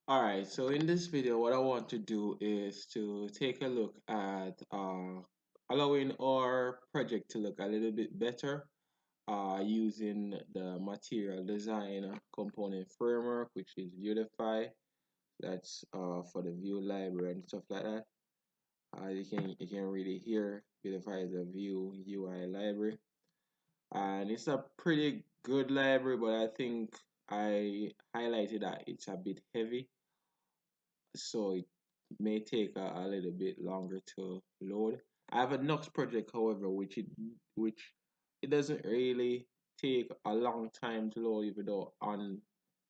Alright, so in this video, what I want to do is to take a look at allowing our project to look a little bit better using the material design component framework, which is Vuetify. That's for the view library and stuff like that. You can really hear Vuetify is a view UI library, and it's a pretty good library, but I think I highlighted that it's a bit heavy, so it may take a little bit longer to load. I have a Nux project, however, which it doesn't really take a long time to load, even though on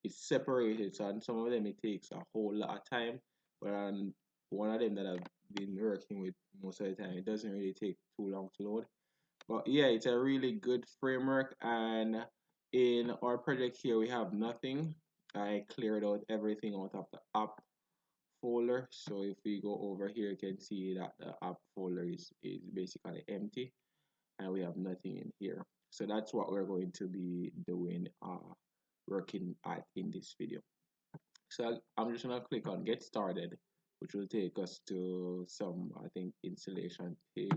it's separated. So on some of them it takes a whole lot of time, but on one of them that I've been working with most of the time, it doesn't really take too long to load. But yeah, it's a really good framework, and in our project here we have nothing. I cleared out everything out of the app folder. So if we go over here, you can see that the app folder is basically empty and we have nothing in here. So that's what we're going to be doing, working at in this video. So I'm just gonna click on get started, which will take us to some, I think, installation page,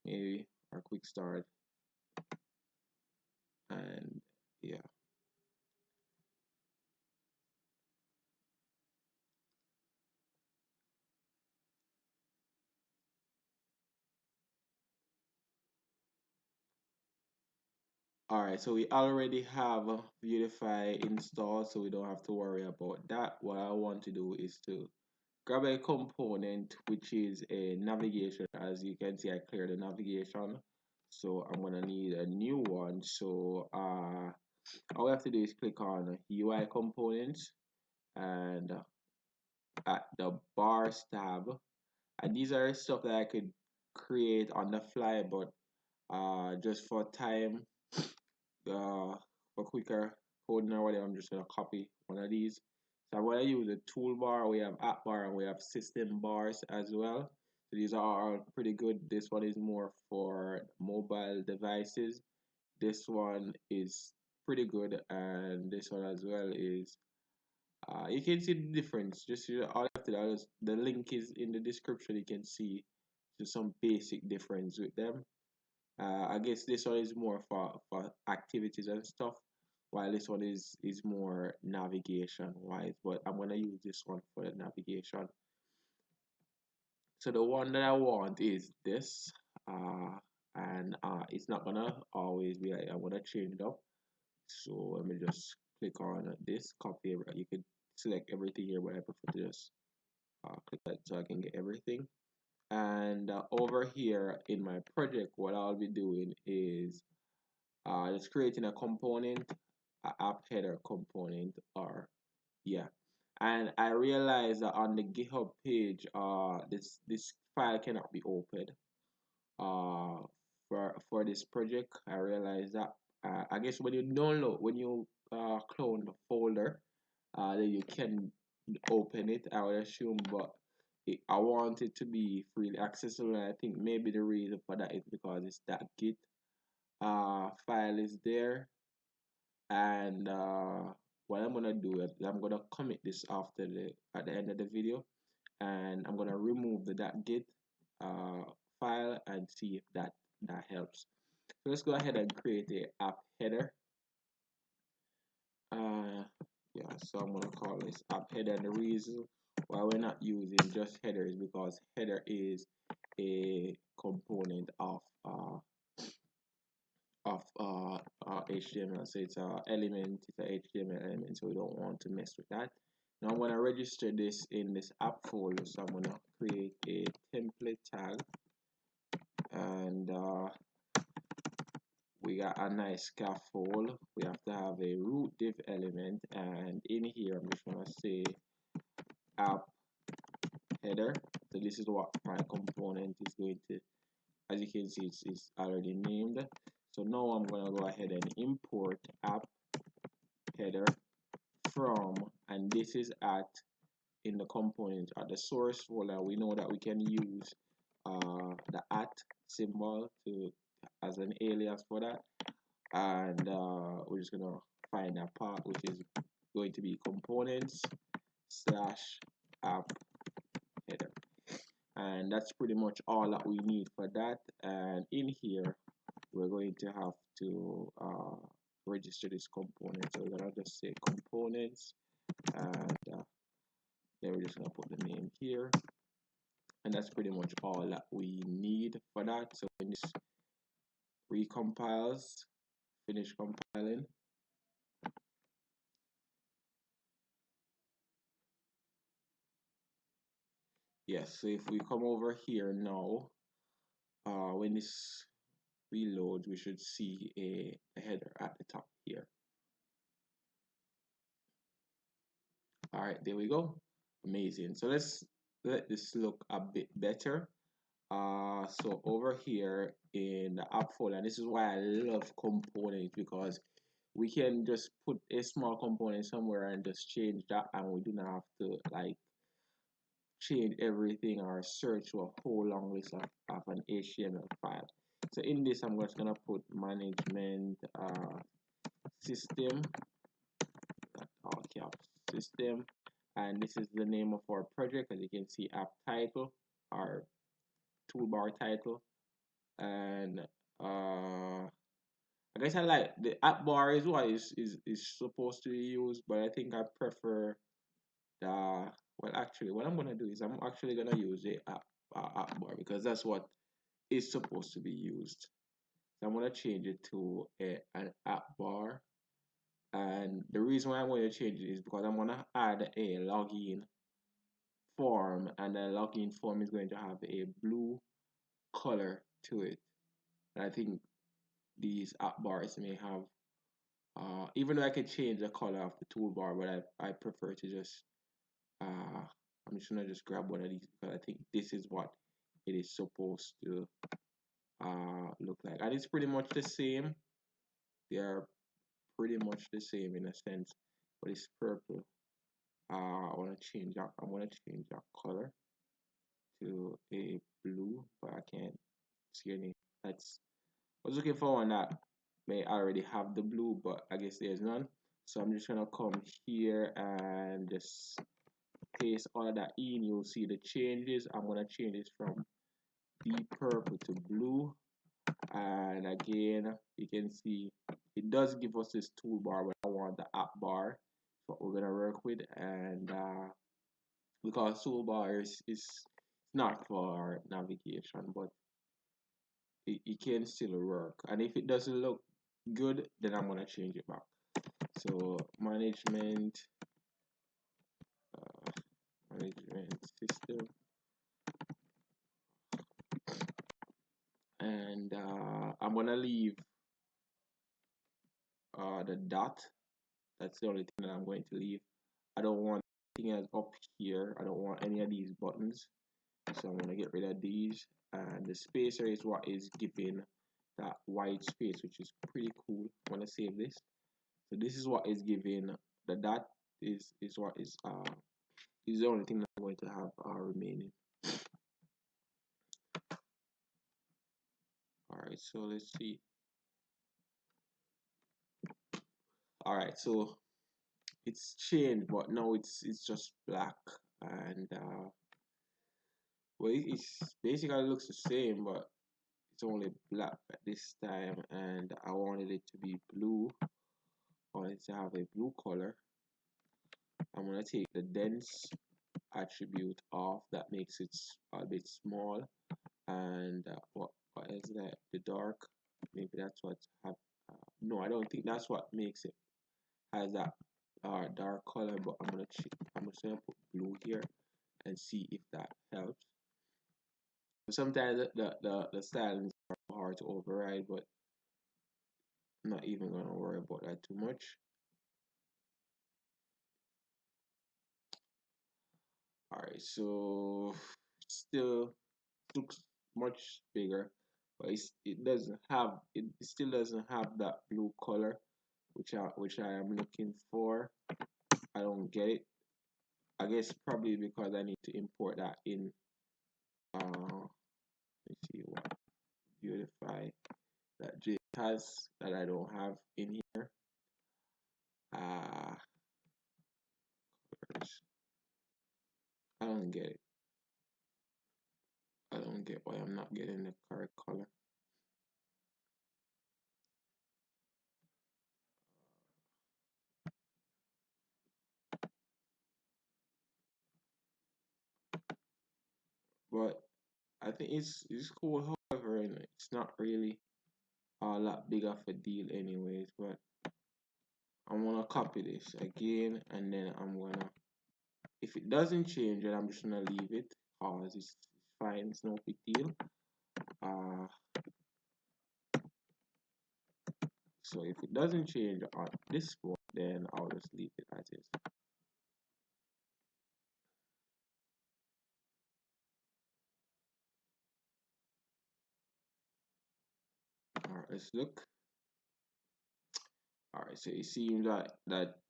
maybe, or quick start. And yeah. Alright, so we already have Vuetify installed, so we don't have to worry about that. What I want to do is to grab a component which is a navigation. As you can see, I cleared the navigation, so I'm gonna need a new one. So all we have to do is click on UI components, and at the bars tab, and these are stuff that I could create on the fly, but just for time, for quicker coding or whatever, I'm just gonna copy one of these. So I'm gonna use the toolbar. We have app bar and we have system bars as well. So these are all pretty good. This one is more for mobile devices. This one is pretty good, and this one as well is. You can see the difference. Just all after that, the link is in the description. You can see just some basic difference with them. I guess this one is more for activities and stuff, while this one is more navigation wise. But I'm gonna use this one for the navigation. So the one that I want is this, and it's not gonna always be like, I'm gonna change it up. So let me just click on this, copy. You could select everything here, but I prefer to just click that so I can get everything. And over here in my project, what I'll be doing is just creating a component, a app header component, or yeah. And I realized that on the GitHub page, this file cannot be opened uh for this project. I realized that, I guess when you download, when you clone the folder, then you can open it, I would assume, but I want it to be freely accessible, and I think maybe the reason for that is because it's that git file is there. And what I'm gonna do is I'm gonna commit this after at the end of the video, and I'm gonna remove the .git file and see if that helps. So let's go ahead and create a app header. Yeah, so I'm gonna call this app header, and the reason why we're not using just header is because header is a component of HTML. So it's a element, it's a HTML element, so we don't want to mess with that. Now I'm gonna register this in this app folder. So I'm gonna create a template tag, and we got a nice scaffold. We have to have a root div element, and in here I'm just gonna say app header. So this is what my component is going to, as you can see, it's already named. So now I'm gonna go ahead and import app header from, and this is at in the component at the source folder. We know that we can use the at symbol to as an alias for that, and we're just gonna find a part which is going to be components, slash app header. And that's pretty much all that we need for that. And in here, we're going to have to register this component. So we're gonna just say components, and then we're just gonna put the name here. And that's pretty much all that we need for that. So when this recompiles, finish compiling. Yes, so if we come over here now, when this reloads, we should see a header at the top here. All right, there we go. Amazing. So let's let this look a bit better. So over here in the app folder, and this is why I love components, because we can just put a small component somewhere and just change that, and we do not have to like change everything or search for a whole long list of an HTML file. So in this, I'm just gonna put management system, all caps system, and this is the name of our project. As you can see, app title, our toolbar title, and I guess I like the app bar is what is supposed to be used, but I think I prefer the, well, actually what I'm gonna do is I'm actually gonna use the app bar, because that's what is supposed to be used. So I'm gonna change it to an app bar, and the reason why I'm going to change it is because I'm gonna add a login form, and the login form is going to have a blue color to it. And I think these app bars may have, even though I can change the color of the toolbar, but I prefer to just, I'm just gonna just grab one of these, because I think this is what it is supposed to look like. And it's pretty much the same. They are pretty much the same in a sense, but it's purple. I want to change that. I'm gonna change that color to a blue, but I can't see any. That's, I was looking for one that may already have the blue, but I guess there's none. So I'm just gonna come here and just paste all of that in. You'll see the changes. I'm gonna change this from deep purple to blue, and again you can see it does give us this toolbar, but I want the app bar. What we're gonna work with, and because toolbar is not for navigation, but it can still work. And if it doesn't look good, then I'm gonna change it back. So management system, and I'm gonna leave the dot. That's the only thing that I'm going to leave. I don't want anything else up here. I don't want any of these buttons, so I'm gonna get rid of these. And the spacer is what is giving that white space, which is pretty cool. I'm gonna save this. So this is what is giving the dot is what is the only thing that I'm going to have remaining. Alright, so let's see. Alright, so it's changed, but now it's just black, and well, it's basically looks the same, but it's only black at this time, and I wanted it to be blue. I wanted to have a blue color. I'm gonna take the dense attribute off. That makes it a bit small. And what is that? The dark, maybe that's what have, no, I don't think that's what makes it has that dark color, but I'm just gonna put blue here and see if that helps. Sometimes the stylings are hard to override, but I'm not even gonna worry about that too much. Alright, so still looks much bigger, but it still doesn't have that blue color, which I am looking for. I don't get it. I guess probably because I need to import that in. Let's see what Vuetify that J has that I don't have in here. Colors. I don't get it. I don't get why I'm not getting the correct color. But I think it's cool, however, and it's not really a lot big of a deal anyways. But I'm gonna copy this again, and then I'm gonna, if it doesn't change, then I'm just gonna leave it cause it's fine, it's no big deal. Uh, so if it doesn't change on this one, then I'll just leave it as is. All right, let's look. All right, so it seems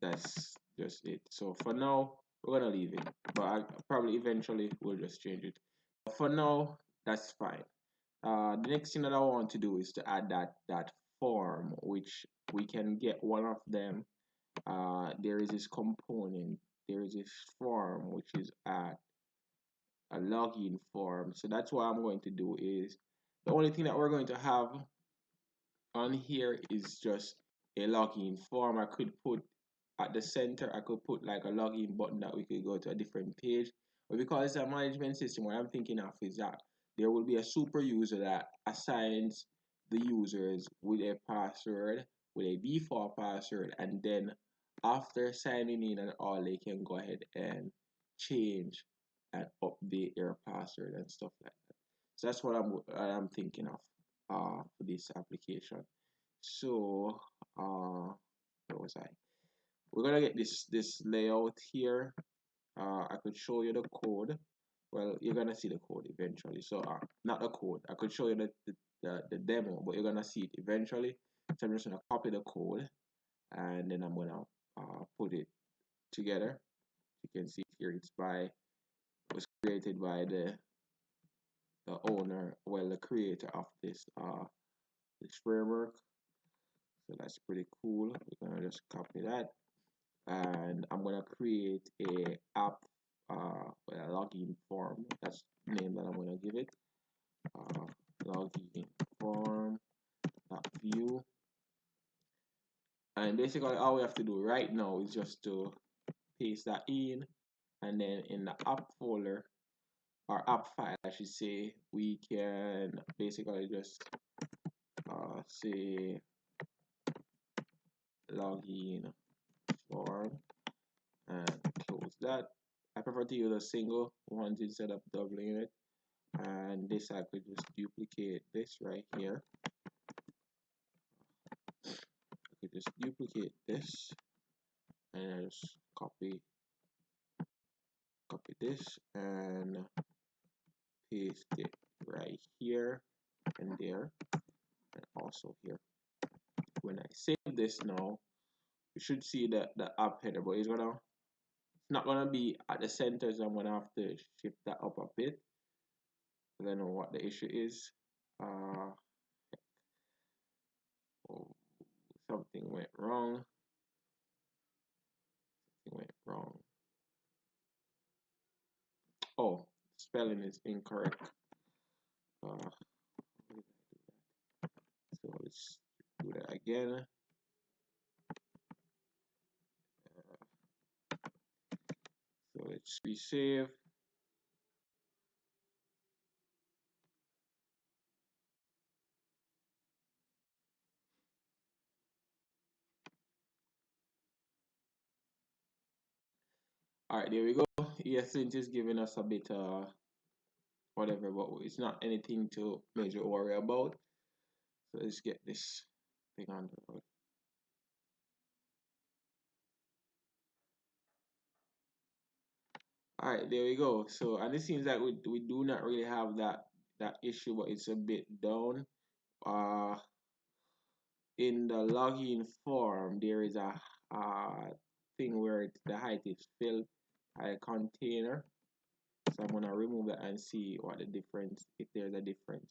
that's just it. So for now, we're gonna leave it, but I probably eventually we'll just change it. But for now, that's fine. The next thing that I want to do is to add that form, which we can get one of them. There is this component, there is this form which is at a login form. So that's what I'm going to do is the only thing that we're going to have on here is just a login form. I could put at the center, I could put like a login button that we could go to a different page. But because it's a management system, what I'm thinking of is that there will be a super user that assigns the users with a password, with a default password, and then after signing in and all, they can go ahead and change and update their password and stuff like that. So that's what I'm thinking of for this application. So where was I? We're gonna get this layout here. I could show you the code. Well, you're gonna see the code eventually. So not the code. I could show you the demo, but you're gonna see it eventually. So I'm just gonna copy the code and then I'm gonna put it together. You can see here it was created by the owner, well, the creator of this framework. So that's pretty cool. We're gonna just copy that, and I'm gonna create a app, a login form. That's the name that I'm gonna give it. Login form view, and basically all we have to do right now is just to paste that in, and then in the app folder or app file, I should say, we can basically just say login form and close that. I prefer to use a single one instead of doubling it. And this I could just duplicate this right here. I could just duplicate this and I just copy this and paste it right here and there and also here. When I save this now, you should see the app header, but it's not gonna be at the center, so I'm gonna have to shift that up a bit. I don't know what the issue is. Oh, something went wrong. Oh, spelling is incorrect. So let's do that again. So let's resave. All right, there we go. ESLint is giving us a bit whatever, but it's not anything to major worry about. So let's get this thing on the road. All right, there we go. So, and it seems like we do not really have that issue, but it's a bit down. In the login form, there is a thing where the height is filled by a container. So I'm gonna remove that and see what the difference, if there's a difference.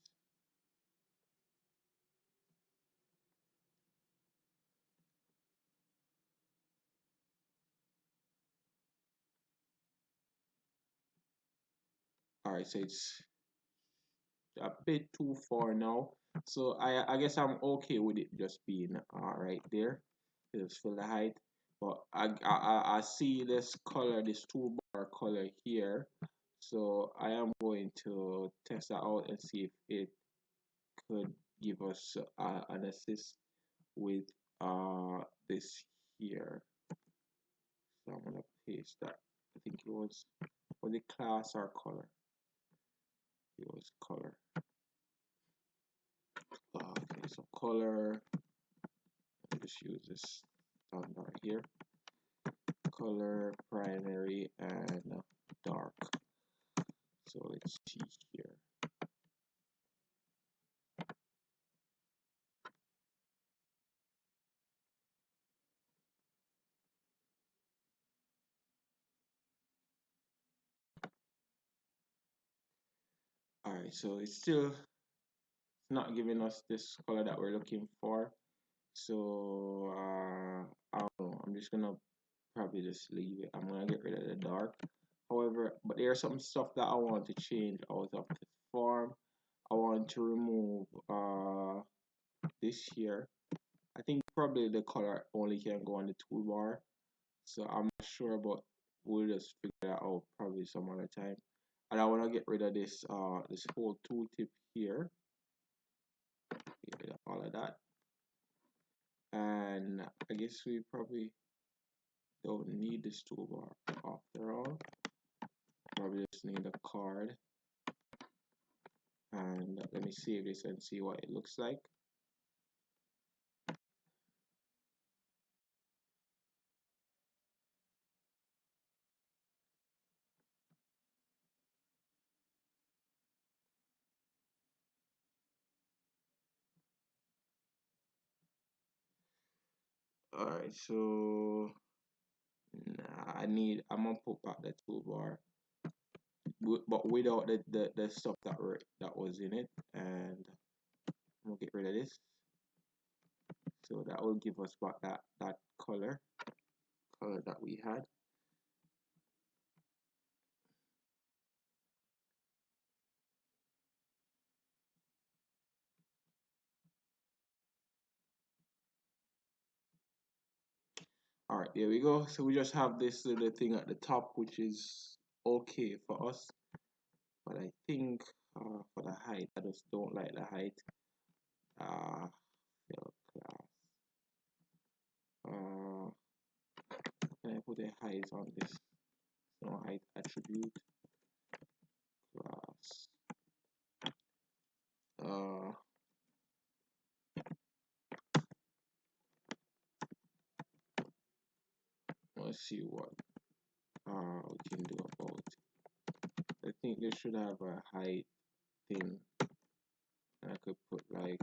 All right, so it's a bit too far now. So I guess I'm okay with it just being right there. Just fill the height. But I see this color, this toolbar color here. So I am going to test that out and see if it could give us an assist with this here. So I'm gonna paste that. I think it was the class or color. It was color. Okay, so color. I'll just use this standard here. Color, primary, and dark. So let's see here. Alright, so it's still not giving us this color that we're looking for. So I don't know. I'm just gonna probably just leave it. I'm gonna get rid of the dark. However, but there's some stuff that I want to change out of the form. I want to remove this here. I think probably the color only can go on the toolbar. So I'm not sure, but we'll just figure that out probably some other time. And I want to get rid of this this whole tooltip here. Get rid of all of that. And I guess we probably don't need this toolbar after all. Probably just need a card. And let me save this and see what it looks like. Alright, so I'm gonna put back the toolbar, but without the stuff that was in it, and I'm gonna get rid of this. So that will give us back that color that we had. All right, there we go. So we just have this little thing at the top, which is okay for us. But I think for the height, I just don't like the height. Fill class. Can I put a height on this? No height attribute class. Let's see what we can do about it. I think they should have a height thing. I could put like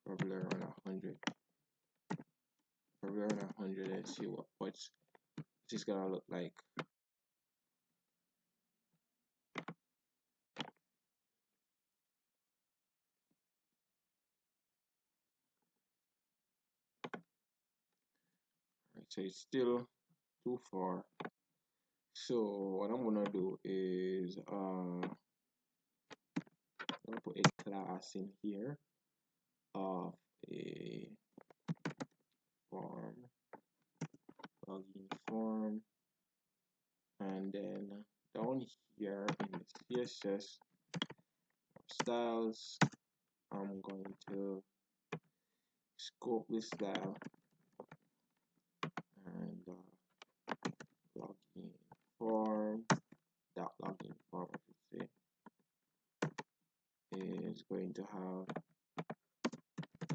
probably around 100. Probably around 100 and see what's this gonna look like. Right, so it's still too far. So what I'm gonna do is I'm gonna put a class in here of a form, login form, and then down here in the CSS styles, I'm going to scope this style and login form, that login form I should say, is going to have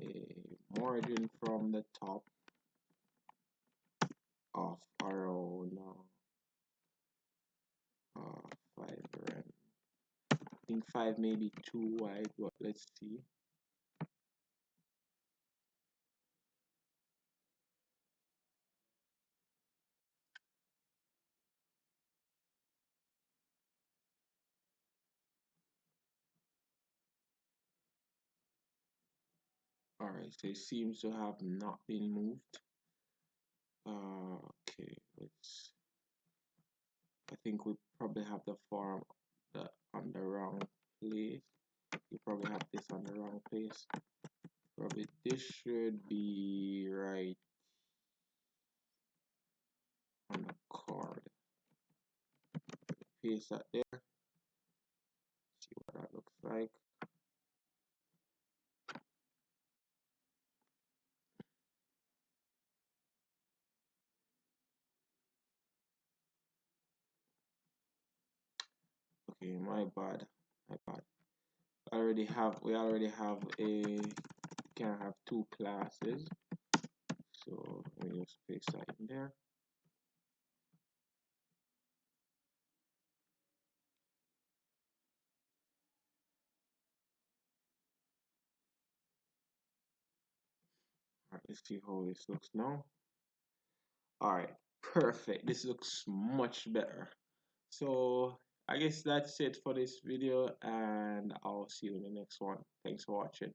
a margin from the top of around 5 rand. I think 5 may be too wide, but let's see. Alright, so it seems to have not been moved. Okay, I think we probably have the form on the wrong place. You probably have this on the wrong place. Probably this should be right on the card. Paste that there. See what that looks like. Okay, my bad. My bad. We already have a can have two classes. So let me just paste that in there. Alright, let's see how this looks now. Alright, perfect. This looks much better. So I guess that's it for this video, and I'll see you in the next one. Thanks for watching.